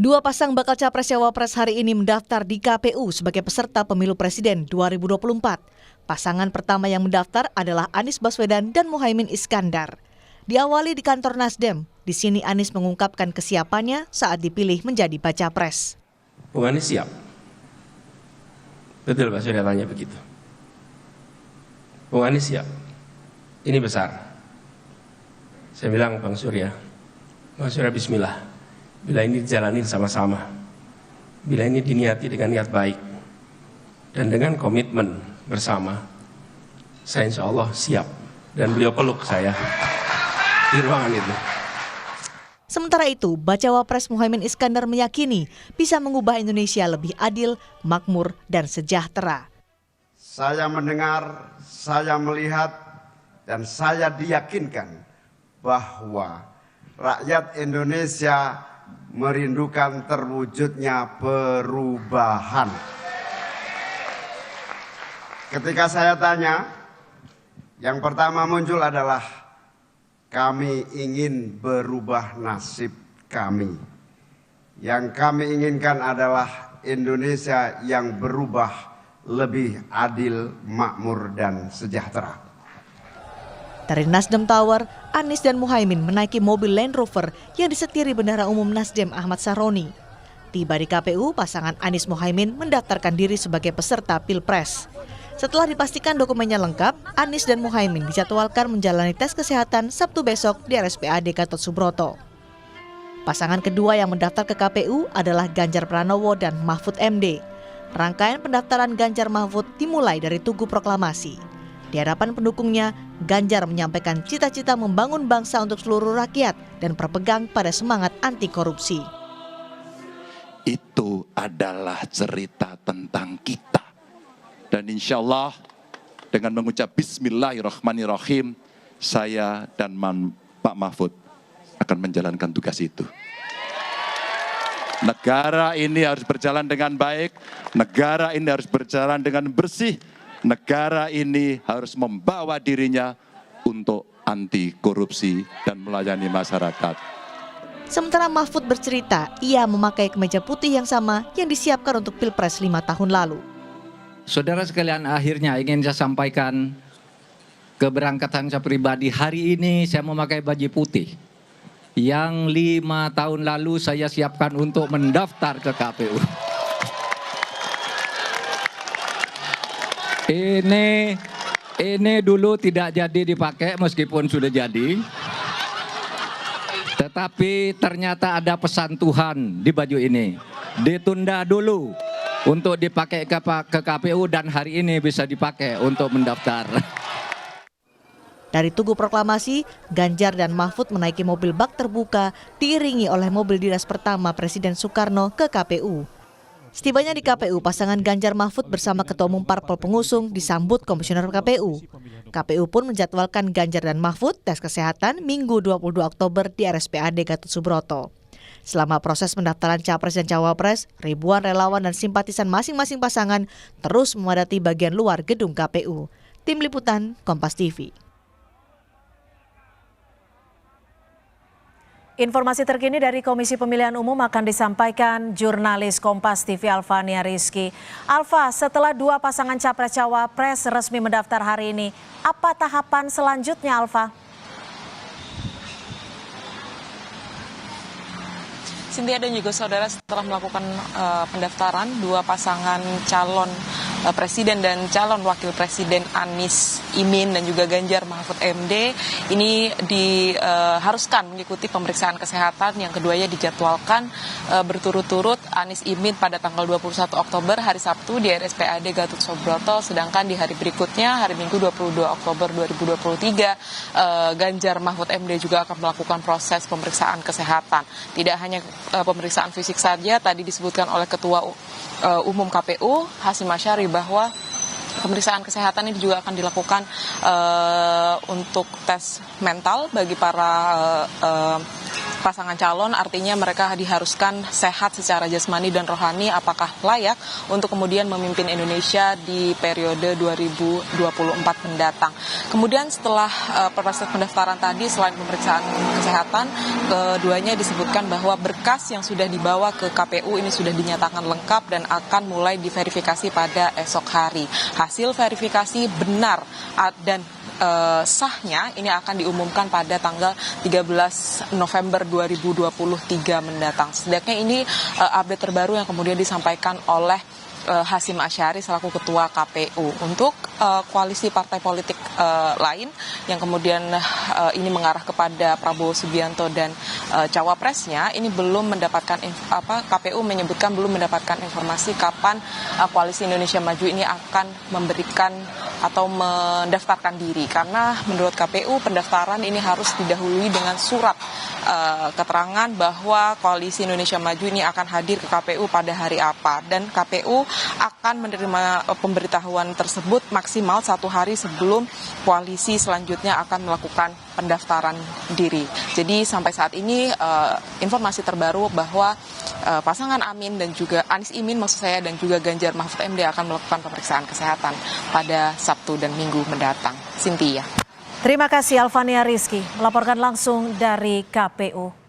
Dua pasang bakal capres-cawapres hari ini mendaftar di KPU sebagai peserta pemilu presiden 2024. Pasangan pertama yang mendaftar adalah Anies Baswedan dan Muhaimin Iskandar. Diawali di kantor Nasdem, di sini Anies mengungkapkan kesiapannya saat dipilih menjadi baca pres. Bung Anies siap? Betul Pak Surya tanya begitu. Bung Anies siap? Ini besar. Saya bilang Bang Surya bismillah. Bila ini dijalanin sama-sama, bila ini diniati dengan niat baik, dan dengan komitmen bersama, saya insya Allah siap. Dan beliau peluk saya di ruangan itu. Sementara itu, bacawa pres Muhaimin Iskandar meyakini bisa mengubah Indonesia lebih adil, makmur, dan sejahtera. Saya mendengar, saya melihat, dan saya diyakinkan bahwa rakyat Indonesia merindukan terwujudnya perubahan. Ketika saya tanya, yang pertama muncul adalah kami ingin berubah nasib kami. Yang kami inginkan adalah Indonesia yang berubah lebih adil, makmur, dan sejahtera. Dari Nasdem Tower, Anies dan Muhaimin menaiki mobil Land Rover yang disetiri Bendahara Umum Nasdem Ahmad Saroni. Tiba di KPU, pasangan Anies Muhaimin mendaftarkan diri sebagai peserta Pilpres. Setelah dipastikan dokumennya lengkap, Anies dan Muhaimin dijadwalkan menjalani tes kesehatan Sabtu besok di RSPAD Gatot Subroto. Pasangan kedua yang mendaftar ke KPU adalah Ganjar Pranowo dan Mahfud MD. Rangkaian pendaftaran Ganjar Mahfud dimulai dari Tugu Proklamasi. Di hadapan pendukungnya, Ganjar menyampaikan cita-cita membangun bangsa untuk seluruh rakyat dan berpegang pada semangat anti korupsi. Itu adalah cerita tentang kita. Dan insya Allah dengan mengucap Bismillahirrahmanirrahim, saya dan Pak Mahfud akan menjalankan tugas itu. Negara ini harus berjalan dengan baik, negara ini harus berjalan dengan bersih, negara ini harus membawa dirinya untuk anti korupsi dan melayani masyarakat. Sementara Mahfud bercerita, ia memakai kemeja putih yang sama yang disiapkan untuk Pilpres 5 tahun lalu. Saudara sekalian, akhirnya ingin saya sampaikan keberangkatan saya pribadi. Hari ini saya memakai baju putih yang 5 tahun lalu saya siapkan untuk mendaftar ke KPU. Ini dulu tidak jadi dipakai meskipun sudah jadi. Tetapi ternyata ada pesan Tuhan di baju ini. Ditunda dulu untuk dipakai ke KPU dan hari ini bisa dipakai untuk mendaftar. Dari Tugu Proklamasi, Ganjar dan Mahfud menaiki mobil bak terbuka diiringi oleh mobil dinas pertama Presiden Soekarno ke KPU. Setibanya di KPU, pasangan Ganjar Mahfud bersama Ketua Umum Parpol Pengusung disambut Komisioner KPU. KPU pun menjadwalkan Ganjar dan Mahfud tes kesehatan Minggu 22 Oktober di RSPAD Gatot Subroto. Selama proses pendaftaran Capres dan Cawapres, ribuan relawan dan simpatisan masing-masing pasangan terus memadati bagian luar gedung KPU. Tim Liputan, Kompas TV. Informasi terkini dari Komisi Pemilihan Umum akan disampaikan jurnalis Kompas TV Alfania Rizky. Alfa, setelah dua pasangan Capres-Cawapres resmi mendaftar hari ini, apa tahapan selanjutnya, Alfa? Cynthia dan juga saudara, setelah melakukan pendaftaran dua pasangan calon presiden dan calon wakil presiden Anies Imin dan juga Ganjar Mahfud MD ini diharuskan mengikuti pemeriksaan kesehatan. Yang keduanya dijadwalkan berturut-turut Anies Imin pada tanggal 21 Oktober hari Sabtu di RSPAD Gatot Subroto, sedangkan di hari berikutnya hari Minggu 22 Oktober 2023 Ganjar Mahfud MD juga akan melakukan proses pemeriksaan kesehatan. Tidak hanya pemeriksaan fisik saja, tadi disebutkan oleh Ketua Umum KPU Hasyim Asyari bahwa pemeriksaan kesehatan ini juga akan dilakukan untuk tes mental bagi para pasangan calon, artinya mereka diharuskan sehat secara jasmani dan rohani, apakah layak untuk kemudian memimpin Indonesia di periode 2024 mendatang. Kemudian setelah proses pendaftaran tadi, selain pemeriksaan kesehatan, keduanya disebutkan bahwa berkas yang sudah dibawa ke KPU ini sudah dinyatakan lengkap dan akan mulai diverifikasi pada esok hari. Hasil verifikasi benar dan sahnya ini akan diumumkan pada tanggal 13 November 2023 mendatang. Setidaknya ini update terbaru yang kemudian disampaikan oleh Hasyim Asyari selaku Ketua KPU. Untuk koalisi partai politik lain yang kemudian ini mengarah kepada Prabowo Subianto dan cawapresnya, ini belum mendapatkan KPU menyebutkan belum mendapatkan informasi kapan koalisi Indonesia Maju ini akan memberikan atau mendaftarkan diri, karena menurut KPU pendaftaran ini harus didahului dengan surat keterangan bahwa koalisi Indonesia Maju ini akan hadir ke KPU pada hari apa, dan KPU akan menerima pemberitahuan tersebut maksimal 1 hari sebelum koalisi selanjutnya akan melakukan pendaftaran diri. Jadi sampai saat ini informasi terbaru bahwa pasangan Amin dan juga Anies Imin maksud saya dan juga Ganjar Mahfud MD akan melakukan pemeriksaan kesehatan pada Sabtu dan Minggu mendatang. Cynthia. Terima kasih Alfania Rizky melaporkan langsung dari KPU.